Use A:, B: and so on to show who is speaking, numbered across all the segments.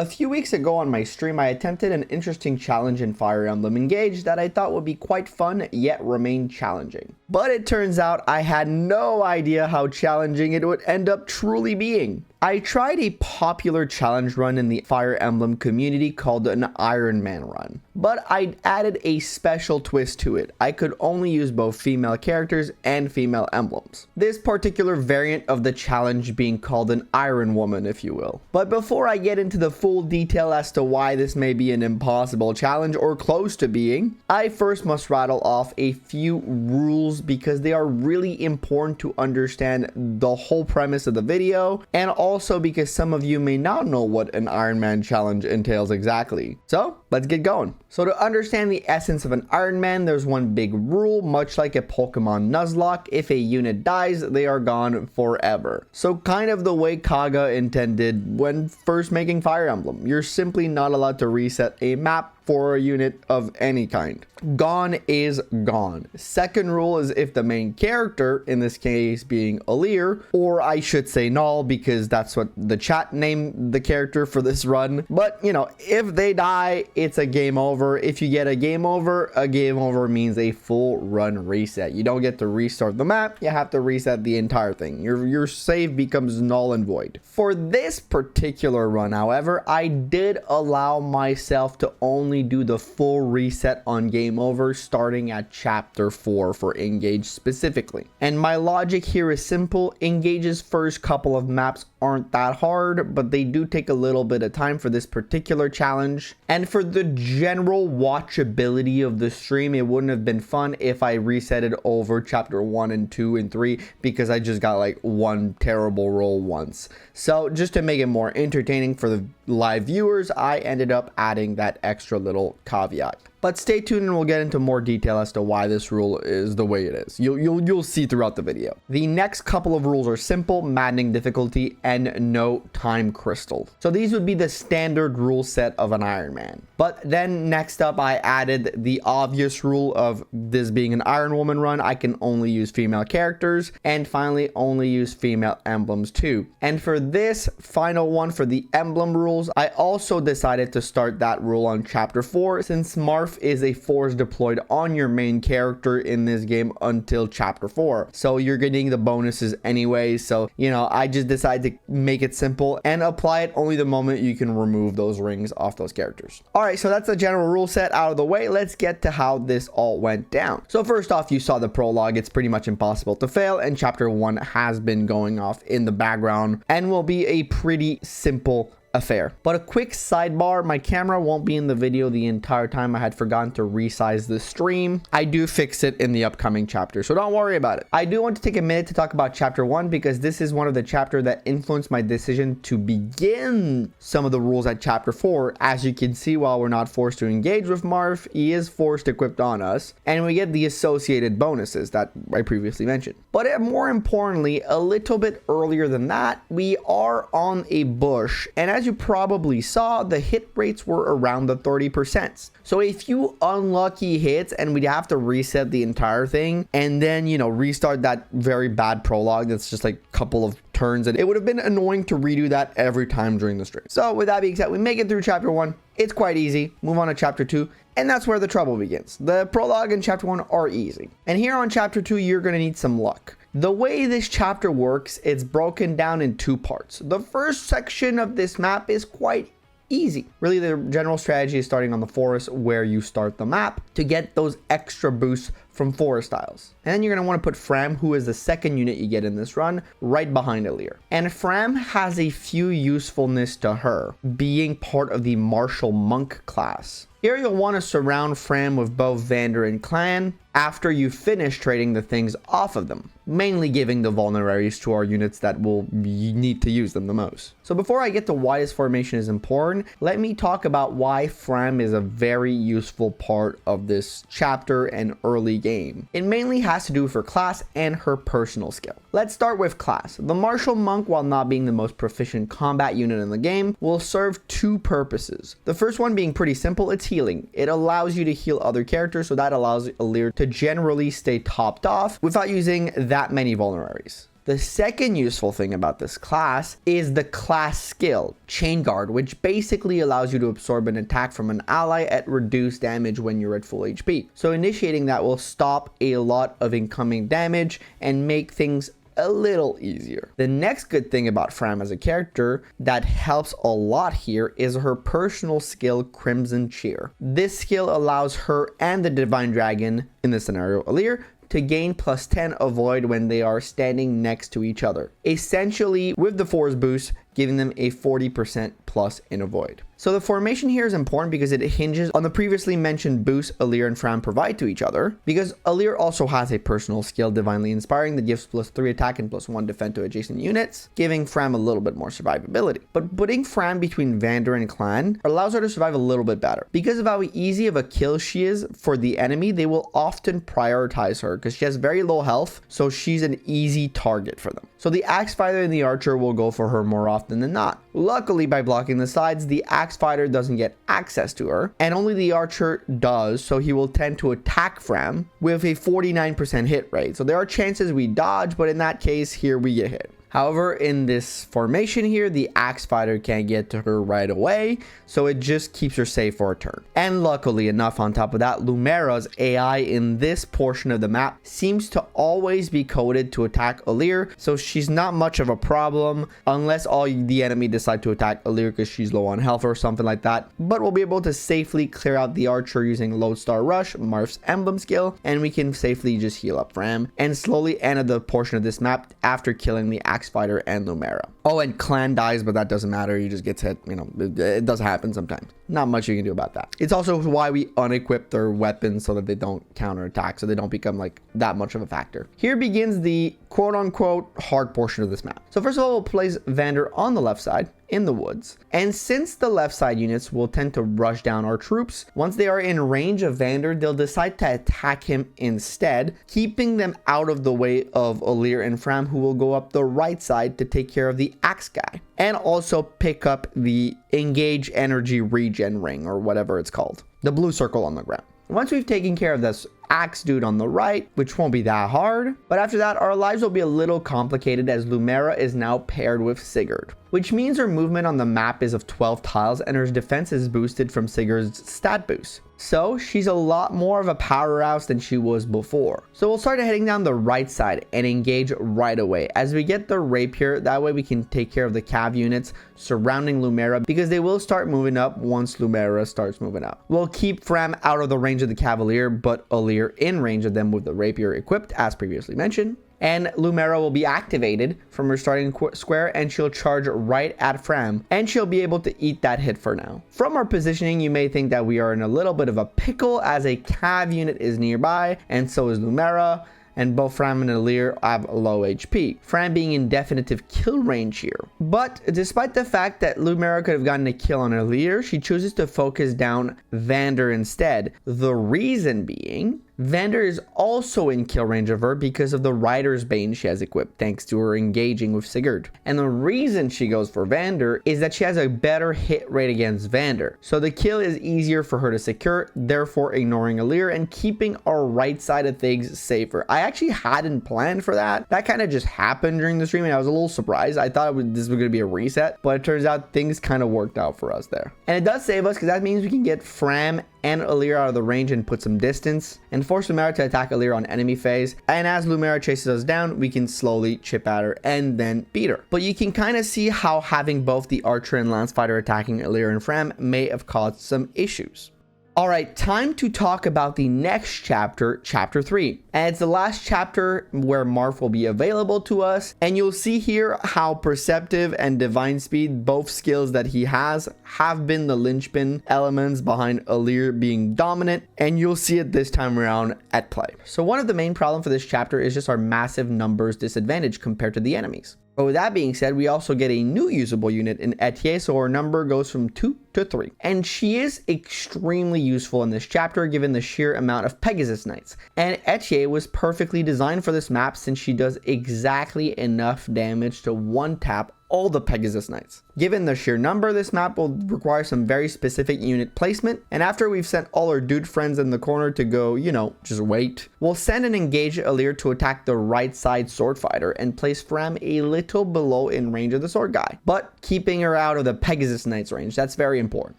A: A few weeks ago on my stream, I attempted an interesting challenge in Fire Emblem Engage that I thought would be quite fun, yet remain challenging. But it turns out I had no idea how challenging it would end up truly being. I tried a popular challenge run in the Fire Emblem community called an Ironman run, but I added a special twist to it. I could only use both female characters and female emblems. This particular variant of the challenge being called an IronWoman, if you will. But before I get into the full detail as to why this may be an impossible challenge or close to being, I first must rattle off a few rules because they are really important to understand the whole premise of the video, and also because some of you may not know what an Ironman challenge entails exactly. So let's get going. So to understand the essence of an Ironman, there's one big rule. Much like a Pokemon Nuzlocke, if a unit dies, they are gone forever. So kind of the way Kaga intended when first making Fire Emblem. You're simply not allowed to reset a map for a unit of any kind. Gone is gone. Second rule is if the main character, in this case being Alear, or I should say Null because that's what the chat named the character for this run, but you know, if they die, it's a game over. If you get a game over means a full run reset. You don't get to restart the map, you have to reset the entire thing. Your save becomes null and void. For this particular run, however, I did allow myself to only do the full reset on game over starting at chapter 4 for Engage specifically. And my logic here is simple. Engage's first couple of maps aren't that hard, but they do take a little bit of time for this particular challenge. And for the general watchability of the stream, it wouldn't have been fun if I reset it over chapter 1 and 2 and 3 because I just got like one terrible roll once. So just to make it more entertaining for the live viewers, I ended up adding that extra little caveat. But stay tuned and we'll get into more detail as to why this rule is the way it is. You'll see throughout the video. The next couple of rules are simple, maddening difficulty, and no time crystal. So these would be the standard rule set of an Ironman. But then next up, I added the obvious rule of this being an IronWoman run. I can only use female characters, and finally only use female emblems too. And for this final one, for the emblem rules, I also decided to start that rule on chapter 4 since Marth is a force deployed on your main character in this game until chapter 4. So you're getting the bonuses anyway. So, you know, I just decided to make it simple and apply it only the moment you can remove those rings off those characters. All right, so that's the general rule set out of the way. Let's get to how this all went down. So first off, you saw the prologue. It's pretty much impossible to fail, and chapter 1 has been going off in the background and will be a pretty simple affair. But a quick sidebar, my camera won't be in the video the entire time. I had forgotten to resize the stream. I do fix it in the upcoming chapter, so don't worry about it. I do want to take a minute to talk about chapter 1 because this is one of the chapters that influenced my decision to begin some of the rules at chapter 4. As you can see, while we're not forced to engage with Marth, he is forced equipped on us, and we get the associated bonuses that I previously mentioned. But more importantly, a little bit earlier than that, we are on a bush, and as you probably saw, the hit rates were around the 30%. So a few unlucky hits and we'd have to reset the entire thing and then, you know, restart that very bad prologue that's just like a couple of turns, and it would have been annoying to redo that every time during the stream. So with that being said, we make it through chapter 1. It's quite easy. Move on to chapter 2. And that's where the trouble begins. The prologue and chapter 1 are easy. And here on chapter 2, you're going to need some luck. The way this chapter works, it's broken down in 2 parts. The first section of this map is quite easy. Really, the general strategy is starting on the forest where you start the map to get those extra boosts from forest tiles. And then you're going to want to put Fram, who is the second unit you get in this run, right behind Alear. And Fram has a few usefulness to her, being part of the martial monk class. Here you'll want to surround Fram with both Vander and Clan after you finish trading the things off of them, mainly giving the vulneraries to our units that will need to use them the most. So before I get to why this formation is important, let me talk about why Fram is a very useful part of this chapter and early game. It mainly has to do with her class and her personal skill. Let's start with class. The martial monk, while not being the most proficient combat unit in the game, will serve 2 purposes. The first one being pretty simple, it's healing. It allows you to heal other characters, so that allows Alear to generally stay topped off without using that many vulneraries. The The second useful thing about this class is the class skill, Chain Guard, which basically allows you to absorb an attack from an ally at reduced damage when you're at full HP. So initiating that will stop a lot of incoming damage and make things a little easier. The next good thing about Fram as a character that helps a lot here is her personal skill, Crimson Cheer. This skill allows her and the Divine Dragon, in this scenario Alear, to gain +10 avoid when they are standing next to each other, essentially with the force boost giving them a 40% plus in avoid. So the formation here is important because it hinges on the previously mentioned boost Alear and Fram provide to each other, because Alear also has a personal skill, Divinely Inspiring, that gives +3 attack and +1 defend to adjacent units, giving Fram a little bit more survivability. But putting Fram between Vander and Clan allows her to survive a little bit better. Because of how easy of a kill she is for the enemy, they will often prioritize her because she has very low health, so she's an easy target for them. So the Axe Fighter and the Archer will go for her more often than not. Luckily, by blocking the sides, the Axe Fighter doesn't get access to her, and only the Archer does, so he will tend to attack Fram with a 49% hit rate. So there are chances we dodge, but in that case, here we get hit. However, in this formation here, the Axe Fighter can't get to her right away, so it just keeps her safe for a turn. And luckily enough, on top of that, Lumera's AI in this portion of the map seems to always be coded to attack Alear, so she's not much of a problem unless all the enemy decide to attack Alear because she's low on health or something like that. But we'll be able to safely clear out the Archer using Lodestar Rush, Marth's emblem skill, and we can safely just heal up Fram and slowly end the portion of this map after killing the Axe Fighter and Lumera. Oh, and Clan dies, but that doesn't matter. He just gets hit. You know, it does happen sometimes. Not much you can do about that. It's also why we unequip their weapons so that they don't counterattack, so they don't become like that much of a factor. Here begins the quote-unquote hard portion of this map. So first of all, we'll place Vander on the left side in the woods, and since the left side units will tend to rush down our troops, once they are in range of Vander, they'll decide to attack him instead, keeping them out of the way of Alear and Fram, who will go up the right side to take care of the axe guy and also pick up the engage energy regen ring, or whatever it's called, the blue circle on the ground. Once we've taken care of this axe dude on the right, which won't be that hard, but after that our lives will be a little complicated as Lumera is now paired with Sigurd, which means her movement on the map is of 12 tiles and her defense is boosted from Sigurd's stat boost. So she's a lot more of a powerhouse than she was before. So we'll start heading down the right side and engage right away as we get the rapier. That way we can take care of the cav units surrounding Lumera because they will start moving up once Lumera starts moving up. We'll keep Fram out of the range of the cavalier, but Alear in range of them with the rapier equipped as previously mentioned. And Lumera will be activated from her starting square and she'll charge right at Fram and she'll be able to eat that hit for now. From our positioning, you may think that we are in a little bit of a pickle as a cav unit is nearby and so is Lumera, and both Fram and Alear have low HP, Fram being in definitive kill range here. But despite the fact that Lumera could have gotten a kill on Alear, she chooses to focus down Vander instead. The reason being, Vander is also in kill range of her because of the Rider's Bane she has equipped thanks to her engaging with Sigurd. And the reason she goes for Vander is that she has a better hit rate against Vander. So the kill is easier for her to secure, therefore ignoring Alear and keeping our right side of things safer. I actually hadn't planned for that. That kind of just happened during the stream and I was a little surprised. I thought this was going to be a reset, but it turns out things kind of worked out for us there. And it does save us because that means we can get Fram and Alear out of the range and put some distance and force Lumera to attack Alear on enemy phase. And as Lumera chases us down, we can slowly chip at her and then beat her. But you can kind of see how having both the Archer and Lance Fighter attacking Alear and Fram may have caused some issues. Alright, time to talk about the next chapter, chapter 3. And it's the last chapter where Marth will be available to us. And you'll see here how Perceptive and Divine Speed, both skills that he has, have been the linchpin elements behind Alear being dominant. And you'll see it this time around at play. So one of the main problems for this chapter is just our massive numbers disadvantage compared to the enemies. But with that being said, we also get a new usable unit in Etier, so our number goes from 2 to 3. And she is extremely useful in this chapter given the sheer amount of Pegasus Knights. And Etier was perfectly designed for this map since she does exactly enough damage to one-tap all the Pegasus Knights. Given the sheer number, this map will require some very specific unit placement, and after we've sent all our dude friends in the corner to go, you know, just wait, we'll send an engaged Alear to attack the right side sword fighter and place Fram a little below in range of the sword guy, but keeping her out of the Pegasus Knight's range. That's very important,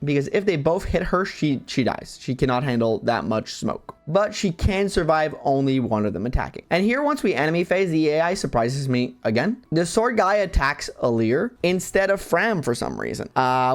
A: because if they both hit her, she dies. She cannot handle that much smoke, but she can survive only one of them attacking. And here, once we enemy phase, the AI surprises me again. The sword guy attacks Alear instead of Fram for some reason,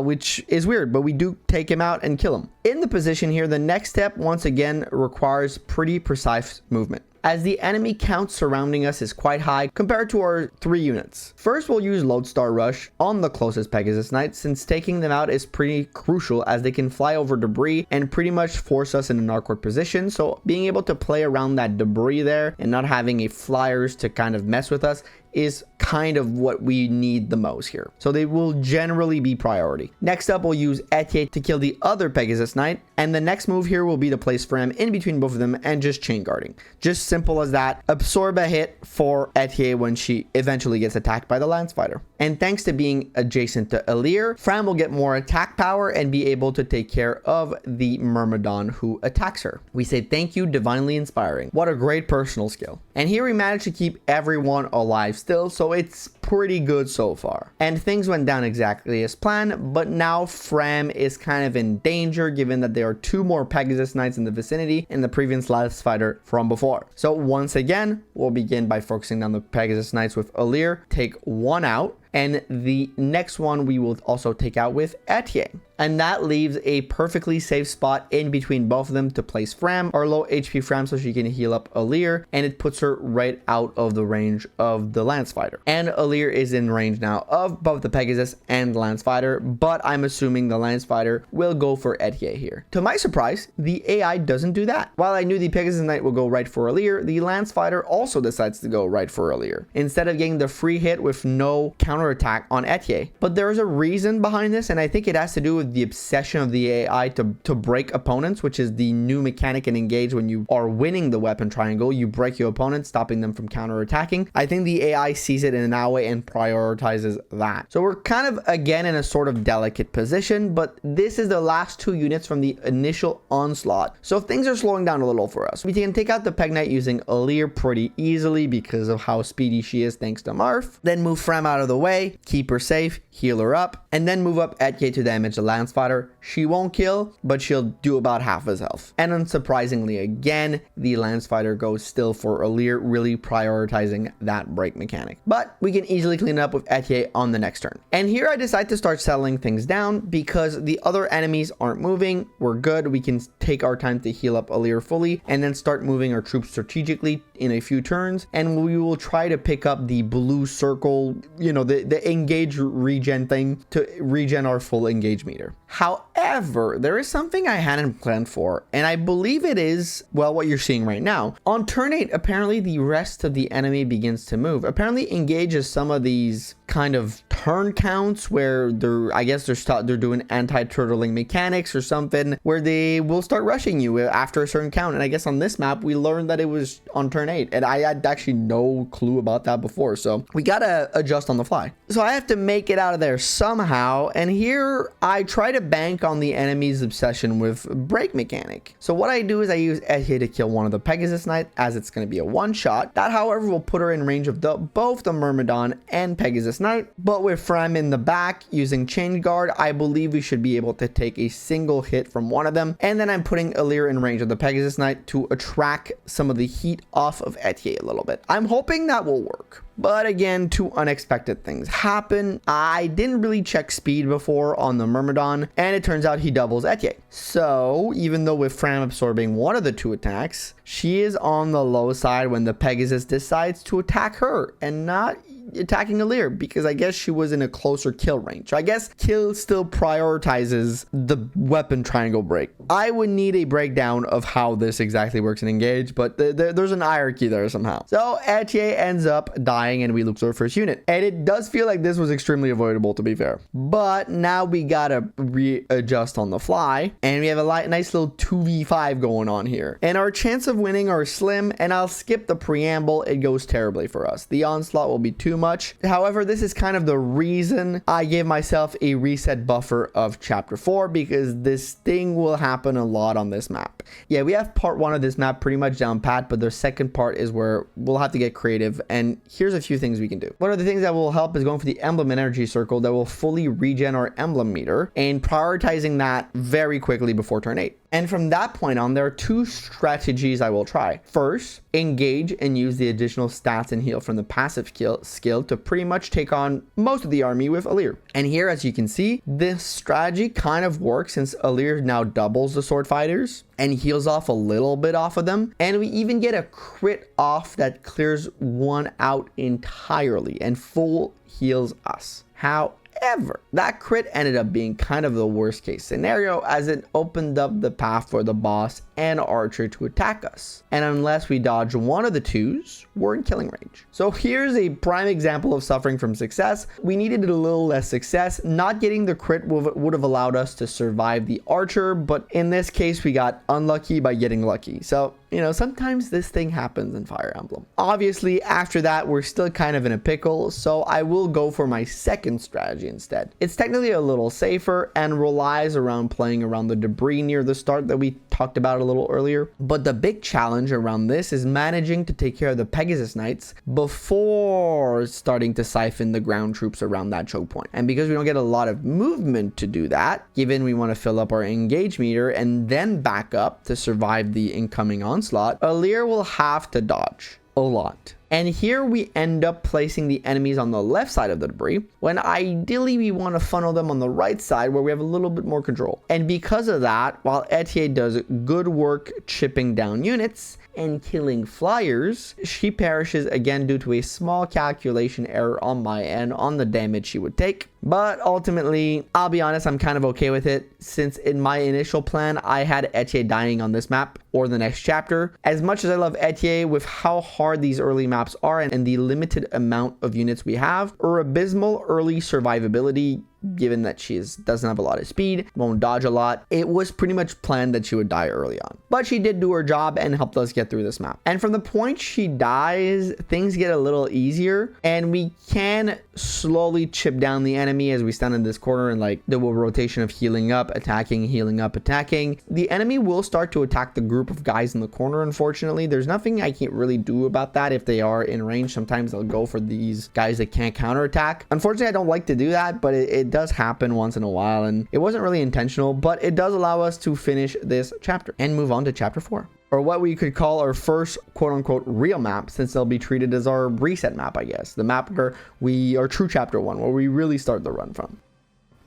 A: which is weird, but we do take him out and kill him. In the position here, the next step once again requires pretty precise movement, as the enemy count surrounding us is quite high compared to our 3 units. First, we'll use Lodestar Rush on the closest Pegasus Knight, since taking them out is pretty crucial, as they can fly over debris and pretty much force us in an awkward position. So being able to play around that debris there and not having a flyers to kind of mess with us is kind of what we need the most here. So they will generally be priority. Next up, we'll use Etier to kill the other Pegasus Knight, and the next move here will be to place Fram in between both of them and just chain guarding. Just simple as that. Absorb a hit for Etier when she eventually gets attacked by the lance fighter. And thanks to being adjacent to Alear, Fram will get more attack power and be able to take care of the Myrmidon who attacks her. We say thank you, divinely inspiring. What a great personal skill. And here we managed to keep everyone alive still, so it's pretty good so far. And things went down exactly as planned, but now Fram is kind of in danger, given that there are 2 more Pegasus Knights in the vicinity and the previous last fighter from before. So once again, we'll begin by focusing on the Pegasus Knights with Alear, take 1 out, and the next one we will also take out with Etier. And that leaves a perfectly safe spot in between both of them to place Fram, our low HP Fram, so she can heal up Alear, and it puts her right out of the range of the lance fighter. And Alear is in range now of both the Pegasus and lance fighter, but I'm assuming the lance fighter will go for Etier here. To my surprise, the AI doesn't do that. While I knew the Pegasus Knight will go right for Alear, the lance fighter also decides to go right for Alear, instead of getting the free hit with no counterattack on Etier. But there is a reason behind this, and I think it has to do with the obsession of the AI to break opponents, which is the new mechanic in Engage. When you are winning the weapon triangle, you break your opponent, stopping them from counterattacking. I think the AI sees it in that way and prioritizes that. So we're kind of again in a sort of delicate position, but this is the last 2 units from the initial onslaught, so things are slowing down a little for us. We can take out the Peg Knight using Alear pretty easily because of how speedy she is thanks to Marth, then move Fram out of the way, keep her safe, heal her up, and then move up Etier to damage the lance fighter. She won't kill, but she'll do about half his health. And unsurprisingly again, the lance fighter goes still for Alear, really prioritizing that break mechanic. But we can easily clean it up with Etier on the next turn. And here I decide to start settling things down because the other enemies aren't moving. We're good. We can take our time to heal up Alear fully and then start moving our troops strategically in a few turns, and we will try to pick up the blue circle, you know, the engage regen thing to regen our full engage meter. However, there is something I hadn't planned for, and I believe it is, well, what you're seeing right now. On turn 8, apparently the rest of the enemy begins to move. Apparently engages some of these kind of turn counts where they're doing anti-turtling mechanics or something, where they will start rushing you after a certain count. And I guess on this map we learned that it was on turn 8, and I had actually no clue about that before, so we gotta adjust on the fly. So I have to make it out of there somehow, and here I try to bank on the enemy's obsession with break mechanic. So what I do is I use Etier to kill one of the Pegasus Knight, as it's going to be a one-shot. That, however, will put her in range of both the Myrmidon and Pegasus Knight, but with Fram in the back using Chain Guard, I believe we should be able to take a single hit from one of them. And then I'm putting Alear in range of the Pegasus Knight to attract some of the heat off of Etier a little bit. I'm hoping that will work. But again, 2 unexpected things happen. I didn't really check speed before on the Myrmidon, and it turns out he doubles Etier. So even though with Fram absorbing one of the 2 attacks, she is on the low side when the Pegasus decides to attack her and not attacking Alear, because I guess she was in a closer kill range. So I guess kill still prioritizes the weapon triangle break. I would need a breakdown of how this exactly works in Engage, but there's an hierarchy there somehow. So Etier ends up dying and we lose our first unit. And it does feel like this was extremely avoidable, to be fair. But now we gotta readjust on the fly, and we have a nice little 2v5 going on here. And our chance of winning are slim, and I'll skip the preamble. It goes terribly for us. The onslaught will be too much. However, this is kind of the reason I gave myself a reset buffer of chapter 4, because this thing will happen a lot on this map. Yeah, we have part 1 of this map pretty much down pat, but the second part is where we'll have to get creative, and here's a few things we can do. One of the things that will help is going for the emblem energy circle that will fully regen our emblem meter, and prioritizing that very quickly before turn 8. And from that point on, there are 2 strategies I will try. First, engage and use the additional stats and heal from the passive skill to pretty much take on most of the army with Alear. And here, as you can see, this strategy kind of works since Alear now doubles the sword fighters and heals off a little bit off of them. And we even get a crit off that clears one out entirely and full heals us. However, that crit ended up being kind of the worst case scenario, as it opened up the path for the boss and archer to attack us. And unless we dodge one of the 2s, we're in killing range. So here's a prime example of suffering from success. We needed a little less success. Not getting the crit would have allowed us to survive the archer, but in this case, we got unlucky by getting lucky. So, you know, sometimes this thing happens in Fire Emblem. Obviously, after that, we're still kind of in a pickle, so I will go for my second strategy instead. It's technically a little safer and relies around playing around the debris near the start that we talked about a little earlier. But the big challenge around this is managing to take care of the Pegasus Knights before starting to siphon the ground troops around that choke point. And because we don't get a lot of movement to do that, given we want to fill up our engage meter and then back up to survive the incoming onslaught, Alear will have to dodge a lot. And here we end up placing the enemies on the left side of the debris, when ideally we want to funnel them on the right side where we have a little bit more control. And because of that, while Etier does good work chipping down units and killing flyers, she perishes again due to a small calculation error on my end on the damage she would take. But ultimately, I'll be honest, I'm kind of okay with it, since in my initial plan, I had Etier dying on this map or the next chapter. As much as I love Etier, with how hard these early maps are and the limited amount of units we have, her abysmal early survivability, given that she doesn't have a lot of speed, won't dodge a lot, it was pretty much planned that she would die early on. But she did do her job and helped us get through this map. And from the point she dies, things get a little easier, and we can slowly chip down the enemy as we stand in this corner and like do a rotation of healing up, attacking, healing up, attacking. The enemy will start to attack the group of guys in the corner, unfortunately. There's nothing I can't really do about that. If they are in range, sometimes they'll go for these guys that can't counterattack. Unfortunately, I don't like to do that, but it does happen once in a while, and it wasn't really intentional, but it does allow us to finish this chapter and move on to chapter 4. Or what we could call our first quote-unquote real map, since they'll be treated as our reset map, I guess. The map where we are true chapter 1, where we really start the run from.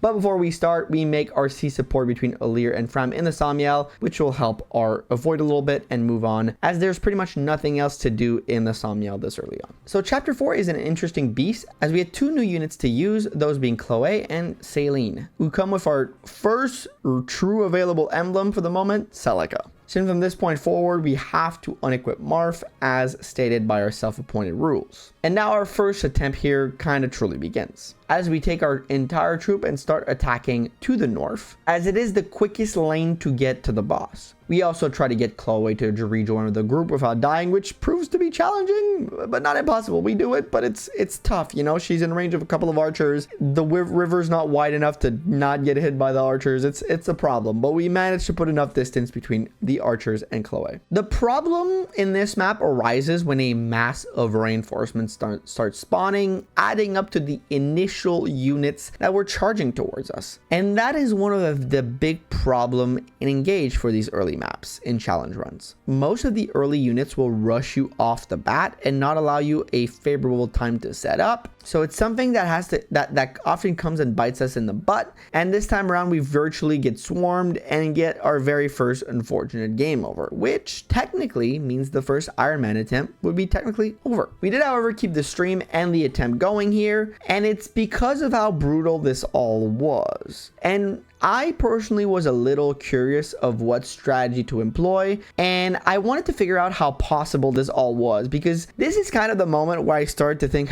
A: But before we start, we make our C support between Alear and Fram in the Sommiel, which will help our avoid a little bit and move on, as there's pretty much nothing else to do in the Sommiel this early on. So chapter 4 is an interesting beast, as we had 2 new units to use, those being Chloe and Celine, who come with our first true available emblem for the moment, Celica. So from this point forward, we have to unequip Marth as stated by our self-appointed rules. And now our first attempt here kind of truly begins, as we take our entire troop and start attacking to the north, as it is the quickest lane to get to the boss. We also try to get Chloe to rejoin the group without dying, which proves to be challenging, but not impossible. We do it, but it's tough, you know. She's in range of a couple of archers. The river's not wide enough to not get hit by the archers. It's a problem, but we managed to put enough distance between the archers and Chloe. The problem in this map arises when a mass of reinforcements start spawning, adding up to the initial units that were charging towards us. And that is one of the big problem in Engage for these early maps in challenge runs. Most of the early units will rush you off the bat and not allow you a favorable time to set up. So it's something that often comes and bites us in the butt. And this time around, we virtually get swarmed and get our very first unfortunate game over, which technically means the first Ironman attempt would be technically over. We did, however, keep the stream and the attempt going here, and it's because of how brutal this all was. And I personally was a little curious of what strategy to employ, and I wanted to figure out how possible this all was, because this is kind of the moment where I started to think,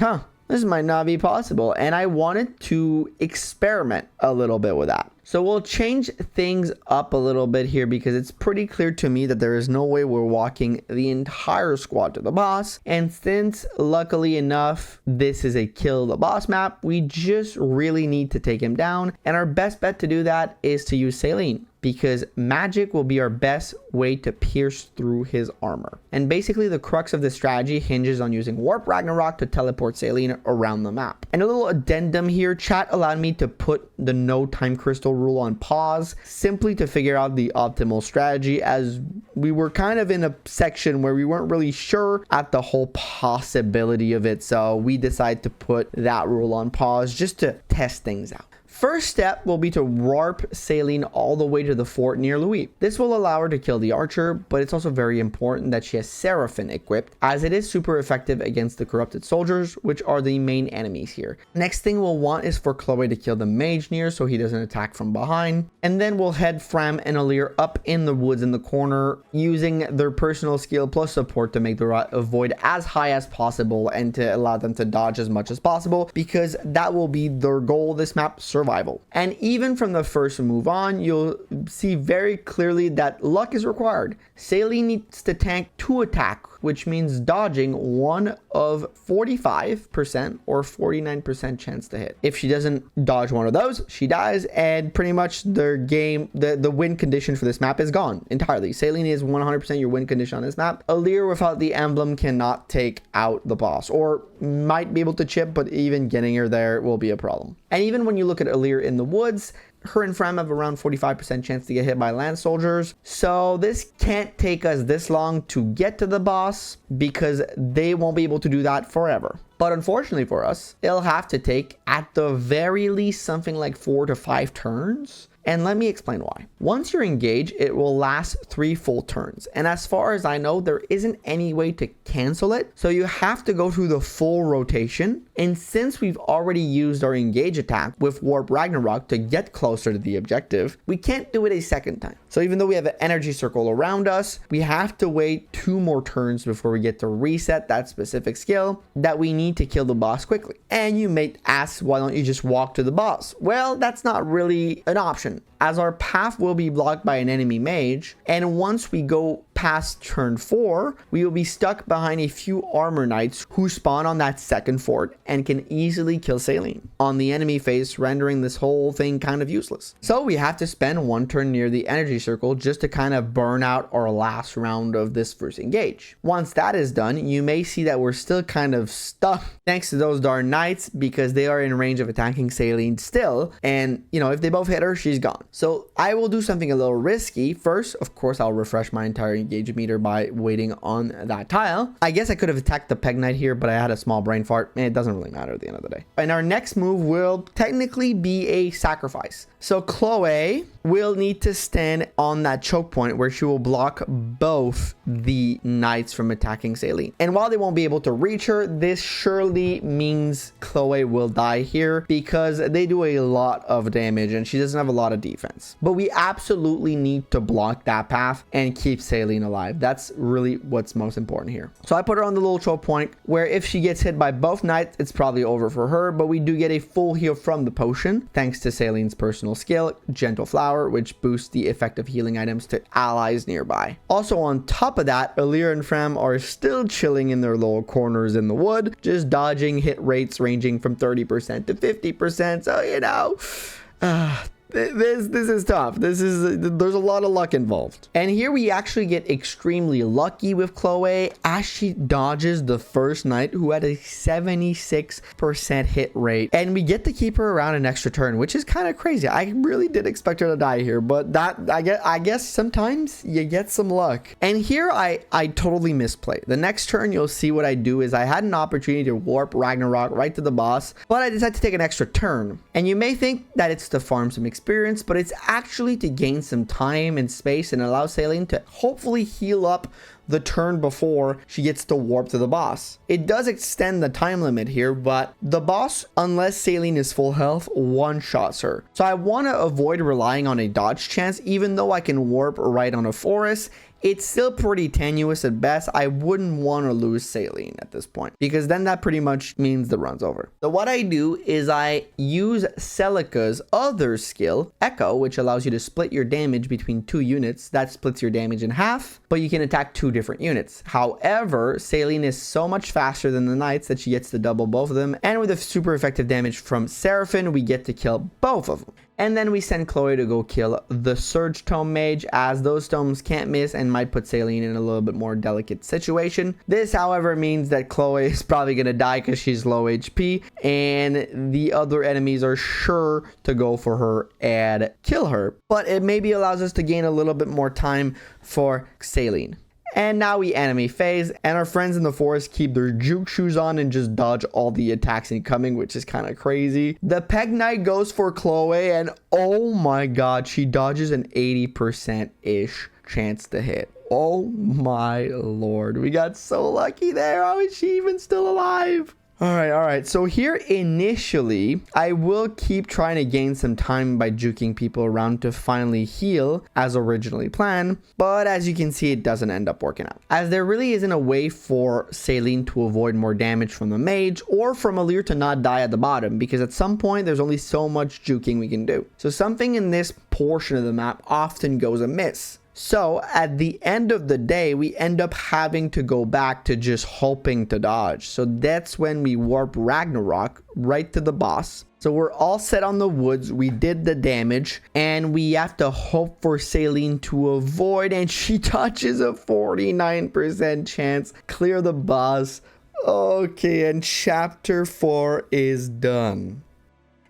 A: this might not be possible, and I wanted to experiment a little bit with that. So we'll change things up a little bit here because it's pretty clear to me that there is no way we're walking the entire squad to the boss. And since luckily enough, this is a kill the boss map, we just really need to take him down. And our best bet to do that is to use Saline, because magic will be our best way to pierce through his armor. And basically the crux of this strategy hinges on using Warp Ragnarok to teleport Saline around the map. And a little addendum here, chat allowed me to put the no time crystal rule on pause simply to figure out the optimal strategy, as we were kind of in a section where we weren't really sure at the whole possibility of it. So we decided to put that rule on pause just to test things out. First step will be to warp Saline all the way to the fort near Louis. This will allow her to kill the archer, but it's also very important that she has Seraphim equipped, as it is super effective against the corrupted soldiers, which are the main enemies here. Next thing we'll want is for Chloe to kill the mage near so he doesn't attack from behind. And then we'll head Fram and Alear up in the woods in the corner, using their personal skill plus support to make the void as high as possible and to allow them to dodge as much as possible, because that will be their goal this map, survival. And even from the first move on, you'll see very clearly that luck is required. Saline needs to tank 2 attack, which means dodging one of 45% or 49% chance to hit. If she doesn't dodge one of those, she dies, and pretty much the win condition for this map is gone entirely. Saline is 100% your win condition on this map. Alear without the emblem cannot take out the boss, or might be able to chip, but even getting her there will be a problem. And even when you look at Alear in the woods, her and Fram have around 45% chance to get hit by land soldiers. So this can't take us this long to get to the boss, because they won't be able to do that forever. But unfortunately for us, it'll have to take at the very least something like 4 to 5 turns. And let me explain why. Once you're engaged, it will last 3 full turns. And as far as I know, there isn't any way to cancel it. So you have to go through the full rotation. And since we've already used our engage attack with Warp Ragnarok to get closer to the objective, we can't do it a second time. So even though we have an energy circle around us, we have to wait 2 more turns before we get to reset that specific skill that we need to kill the boss quickly. And you may ask, why don't you just walk to the boss? Well, that's not really an option, as our path will be blocked by an enemy mage, and once we go past turn 4, we will be stuck behind a few armor knights who spawn on that second fort and can easily kill Saline on the enemy face, rendering this whole thing kind of useless. So we have to spend 1 turn near the energy circle just to kind of burn out our last round of this first engage. Once that is done, you may see that we're still kind of stuck thanks to those darn knights, because they are in range of attacking Saline still, and you know, if they both hit her, she's gone. So I will do something a little risky. First, of course, I'll refresh my entire engage meter by waiting on that tile. I guess I could have attacked the Peg Knight here, but I had a small brain fart, and it doesn't really matter at the end of the day. And our next move will technically be a sacrifice. So Chloe will need to stand on that choke point where she will block both the knights from attacking Saline. And while they won't be able to reach her, this surely means Chloe will die here, because they do a lot of damage and she doesn't have a lot of defense. But we absolutely need to block that path and keep Saline alive. That's really what's most important here. So I put her on the little choke point where if she gets hit by both knights, it's probably over for her, but we do get a full heal from the potion thanks to Saline's personal skill, Gentle Flower, which boosts the effect of healing items to allies nearby. Also on top of that, Alear and Fram are still chilling in their little corners in the wood, just dodging hit rates ranging from 30% to 50%. So, you know, this is tough. There's a lot of luck involved. And here we actually get extremely lucky with Chloe as she dodges the first knight, who had a 76% hit rate, and we get to keep her around an extra turn, which is kind of crazy. I really did expect her to die here, but that I guess sometimes you get some luck. And here I totally misplayed. The next turn you'll see what I do is I had an opportunity to warp Ragnarok right to the boss, but I decided to take an extra turn. And you may think that it's to farm some experience, but it's actually to gain some time and space and allow Saline to hopefully heal up the turn before she gets to warp to the boss. It does extend the time limit here, but the boss, unless Saline is full health, one-shots her. So I want to avoid relying on a dodge chance, even though I can warp right on a forest. it's still pretty tenuous at best. I wouldn't want to lose Saline at this point, because then that pretty much means the run's over. So what I do is I use Celica's other skill, Echo, which allows you to split your damage between 2 units. That splits your damage in half, but you can attack 2 different units. However, Saline is so much faster than the Knights that she gets to double both of them, and with a super effective damage from Seraphine, we get to kill both of them. And then we send Chloe to go kill the Surge Tome Mage, as those tomes can't miss and might put Saline in a little bit more delicate situation. This, however, means that Chloe is probably going to die because she's low HP, and the other enemies are sure to go for her and kill her. But it maybe allows us to gain a little bit more time for Saline. And now we enemy phase, and our friends in the forest keep their juke shoes on and just dodge all the attacks incoming, which is kind of crazy. The Peg Knight goes for Chloe, and oh my god, she dodges an 80%-ish chance to hit. Oh my lord, we got so lucky there. How is she even still alive? All right. So here initially, I will keep trying to gain some time by juking people around to finally heal as originally planned. But as you can see, it doesn't end up working out, as there really isn't a way for Saline to avoid more damage from the mage or from Alear to not die at the bottom, because at some point there's only so much juking we can do. So something in this portion of the map often goes amiss. So at the end of the day, we end up having to go back to just hoping to dodge. So that's when we warp Ragnarok right to the boss. So we're all set on the woods, we did the damage, and we have to hope for Saline to avoid, and she touches a 49% chance. Clear the boss. Okay, and chapter 4 is done.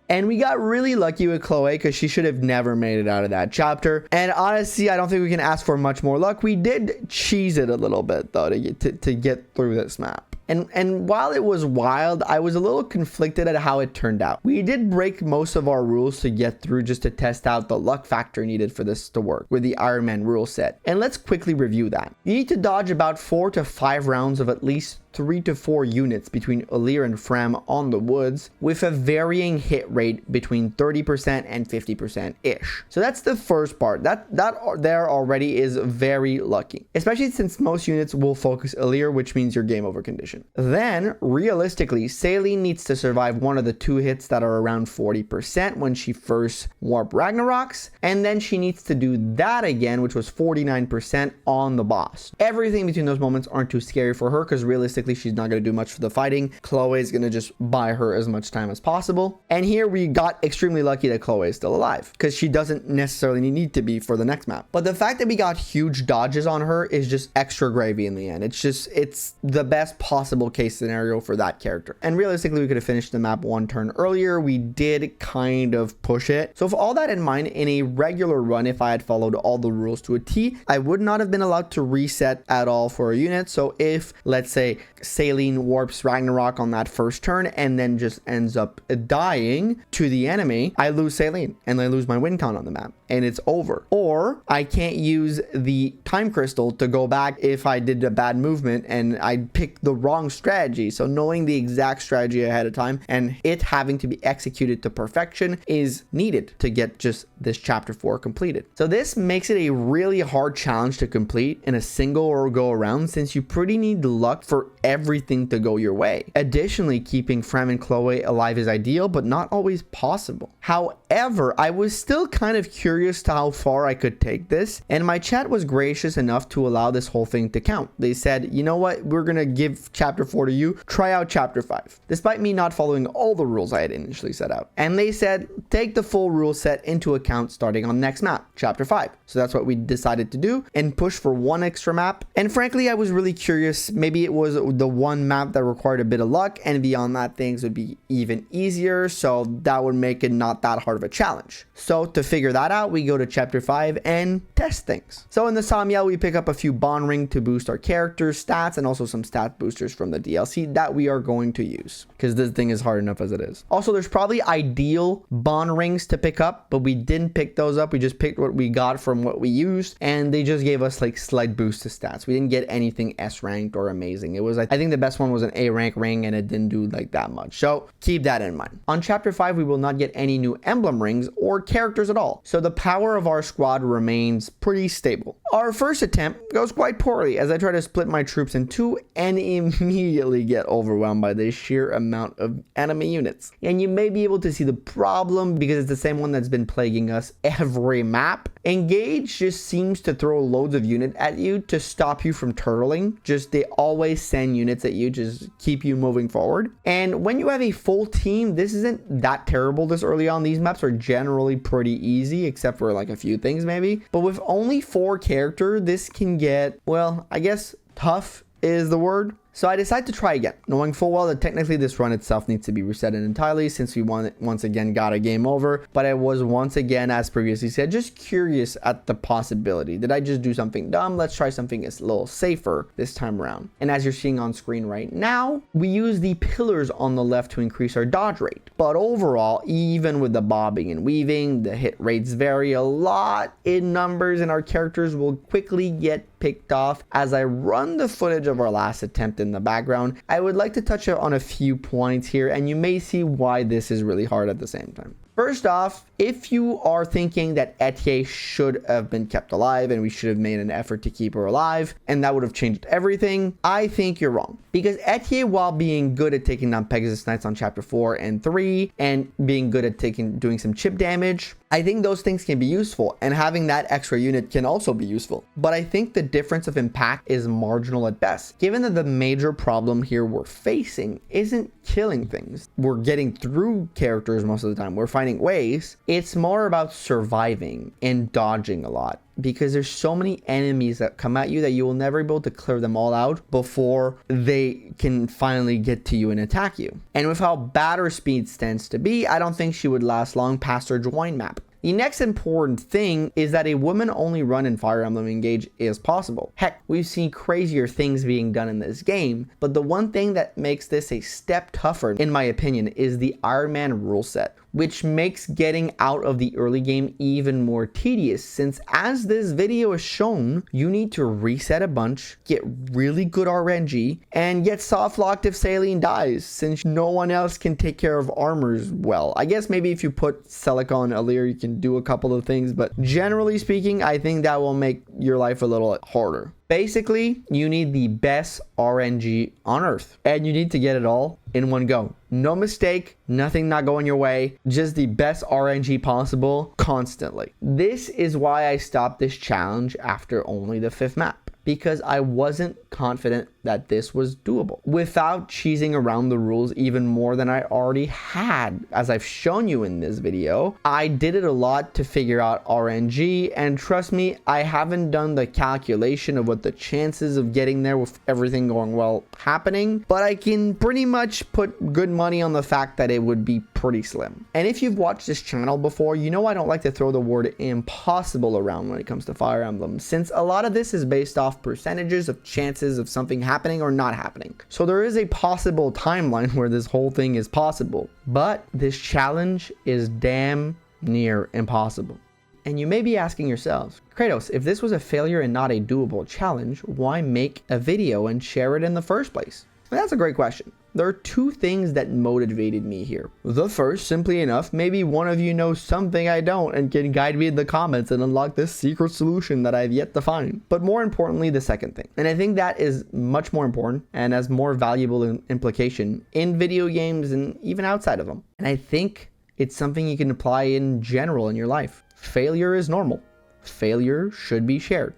A: And we got really lucky with Chloe, because she should have never made it out of that chapter. And honestly, I don't think we can ask for much more luck. We did cheese it a little bit, though, to get through this map. And while it was wild, I was a little conflicted at how it turned out. We did break most of our rules to get through, just to test out the luck factor needed for this to work with the Ironman rule set. And let's quickly review that. You need to dodge about 4 to 5 rounds of at least 3 to 4 units between Alear and Frem on the woods, with a varying hit rate between 30% and 50%-ish. So that's the first part. That there already is very lucky, especially since most units will focus Alear, which means your game over condition. Then, realistically, Saline needs to survive one of the 2 hits that are around 40% when she first warp Ragnaroks, and then she needs to do that again, which was 49% on the boss. Everything between those moments aren't too scary for her, because realistically, she's not going to do much for the fighting. Chloe is going to just buy her as much time as possible. And here we got extremely lucky that Chloe is still alive, because she doesn't necessarily need to be for the next map. But the fact that we got huge dodges on her is just extra gravy in the end. It's the best possible case scenario for that character. And realistically, we could have finished the map 1 turn earlier. We did kind of push it. So with all that in mind, in a regular run, if I had followed all the rules to a T, I would not have been allowed to reset at all for a unit. So if, let's say, Saline warps Ragnarok on that first turn and then just ends up dying to the enemy, I lose Saline and I lose my win count on the map, and it's over. Or I can't use the time crystal to go back if I did a bad movement and I picked the wrong strategy. So knowing the exact strategy ahead of time and it having to be executed to perfection is needed to get just this chapter 4 completed. So this makes it a really hard challenge to complete in a single or go around, since you pretty need luck for everything to go your way. Additionally, keeping Frem and Chloe alive is ideal, but not always possible. However, I was still kind of curious to how far I could take this, and my chat was gracious enough to allow this whole thing to count. They said, you know what, we're gonna give chapter 4 to you, try out chapter 5, despite me not following all the rules I had initially set out. And they said, take the full rule set into account starting on next map, chapter 5. So that's what we decided to do, and push for 1 extra map. And frankly, I was really curious, maybe it was the 1 map that required a bit of luck, and beyond that things would be even easier, so that would make it not that hard of a challenge. So to figure that out, we go to chapter 5 and test things. So in the Samyel, we pick up a few bond ring to boost our characters' stats, and also some stat boosters from the DLC that we are going to use, because this thing is hard enough as it is. Also, there's probably ideal bond rings to pick up, but we didn't pick those up. We just picked what we got from what we used, and they just gave us like slight boost to stats. We didn't get anything S ranked or amazing. It was, I think the best one was an A rank ring, and it didn't do like that much. So keep that in mind. On chapter 5, we will not get any new emblem rings or characters at all. So the power of our squad remains pretty stable. Our first attempt goes quite poorly as I try to split my troops in two and immediately get overwhelmed by the sheer amount of enemy units. And you may be able to see the problem because it's the same one that's been plaguing us every map. Engage just seems to throw loads of units at you to stop you from turtling. Just they always send units at you, just keep you moving forward. And when you have a full team, this isn't that terrible this early on. These maps are generally pretty easy, except for like a few things maybe. But with only 4 characters, this can get, well, I guess tough is the word. So I decided to try again, knowing full well that technically this run itself needs to be reset entirely since we once again got a game over. But I was once again, as previously said, just curious at the possibility. Did I just do something dumb? Let's try something a little safer this time around. And as you're seeing on screen right now, we use the pillars on the left to increase our dodge rate. But overall, even with the bobbing and weaving, the hit rates vary a lot in numbers and our characters will quickly get picked off. As I run the footage of our last attempt in the background, I would like to touch on a few points here, and you may see why this is really hard at the same time. First off, if you are thinking that Etier should have been kept alive and we should have made an effort to keep her alive and that would have changed everything, I think you're wrong. Because Etier, while being good at taking down Pegasus Knights on chapter 4 and 3 and being good at doing some chip damage, I think those things can be useful, and having that extra unit can also be useful. But I think the difference of impact is marginal at best, given that the major problem here we're facing isn't killing things. We're getting through characters most of the time. We're finding ways. It's more about surviving and dodging a lot, because there's so many enemies that come at you that you will never be able to clear them all out before they can finally get to you and attack you. And with how bad her speed tends to be, I don't think she would last long past her join map. The next important thing is that a woman-only run in Fire Emblem Engage is possible. Heck, we've seen crazier things being done in this game, but the one thing that makes this a step tougher, in my opinion, is the Ironman rule set, which makes getting out of the early game even more tedious, since as this video is shown, you need to reset a bunch, get really good RNG, and get soft locked if Saline dies, since no one else can take care of armors well. I guess maybe if you put Celica on Elyos, you can do a couple of things, but generally speaking, I think that will make your life a little harder. Basically, you need the best RNG on Earth, and you need to get it all in one go. No mistake, nothing not going your way, just the best RNG possible constantly. This is why I stopped this challenge after only the 5th map, because I wasn't confident that this was doable without cheesing around the rules even more than I already had. As I've shown you in this video, I did it a lot to figure out RNG, and trust me, I haven't done the calculation of what the chances of getting there with everything going well happening, but I can pretty much put good money on the fact that it would be pretty slim. And if you've watched this channel before, you know I don't like to throw the word impossible around when it comes to Fire Emblem, since a lot of this is based off percentages of chances of something happening or not happening. So there is a possible timeline where this whole thing is possible, but this challenge is damn near impossible. And you may be asking yourselves, Kratos, if this was a failure and not a doable challenge, why make a video and share it in the first place? Well, that's a great question. There are 2 things that motivated me here. The first, simply enough, maybe one of you knows something I don't and can guide me in the comments and unlock this secret solution that I've yet to find. But more importantly, the second thing. And I think that is much more important and has more valuable implication in video games and even outside of them. And I think it's something you can apply in general in your life. Failure is normal. Failure should be shared.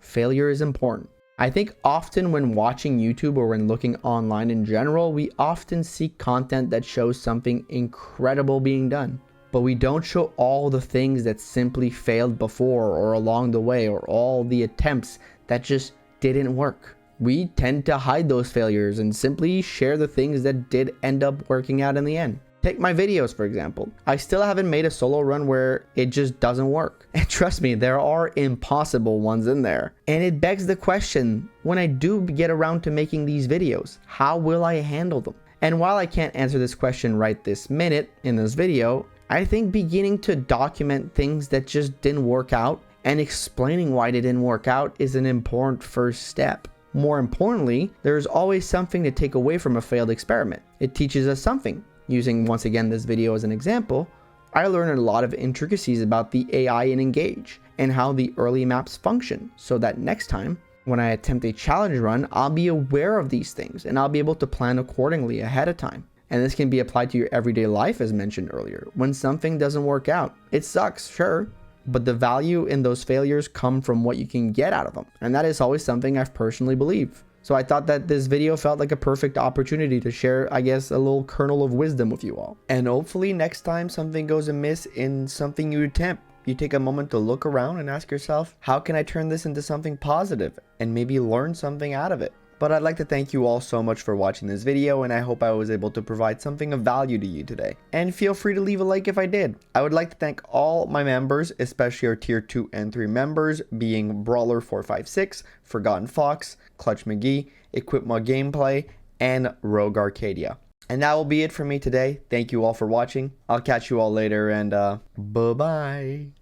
A: Failure is important. I think often when watching YouTube or when looking online in general, we often see content that shows something incredible being done, but we don't show all the things that simply failed before or along the way, or all the attempts that just didn't work. We tend to hide those failures and simply share the things that did end up working out in the end. Take my videos, for example. I still haven't made a solo run where it just doesn't work. And trust me, there are impossible ones in there. And it begs the question, when I do get around to making these videos, how will I handle them? And while I can't answer this question right this minute in this video, I think beginning to document things that just didn't work out and explaining why they didn't work out is an important first step. More importantly, there's always something to take away from a failed experiment. It teaches us something. Using once again this video as an example, I learned a lot of intricacies about the AI in Engage and how the early maps function, so that next time when I attempt a challenge run, I'll be aware of these things and I'll be able to plan accordingly ahead of time. And this can be applied to your everyday life, as mentioned earlier. When something doesn't work out, it sucks, sure, but the value in those failures come from what you can get out of them. And that is always something I've personally believed. So I thought that this video felt like a perfect opportunity to share, I guess, a little kernel of wisdom with you all. And hopefully next time something goes amiss in something you attempt, you take a moment to look around and ask yourself, how can I turn this into something positive and maybe learn something out of it? But I'd like to thank you all so much for watching this video, and I hope I was able to provide something of value to you today. And feel free to leave a like if I did. I would like to thank all my members, especially our tier 2 and 3 members, being Brawler456, Forgotten Fox, Clutch McGee, Equipma Gameplay, and Rogue Arcadia. And that will be it for me today. Thank you all for watching. I'll catch you all later, and bye-bye.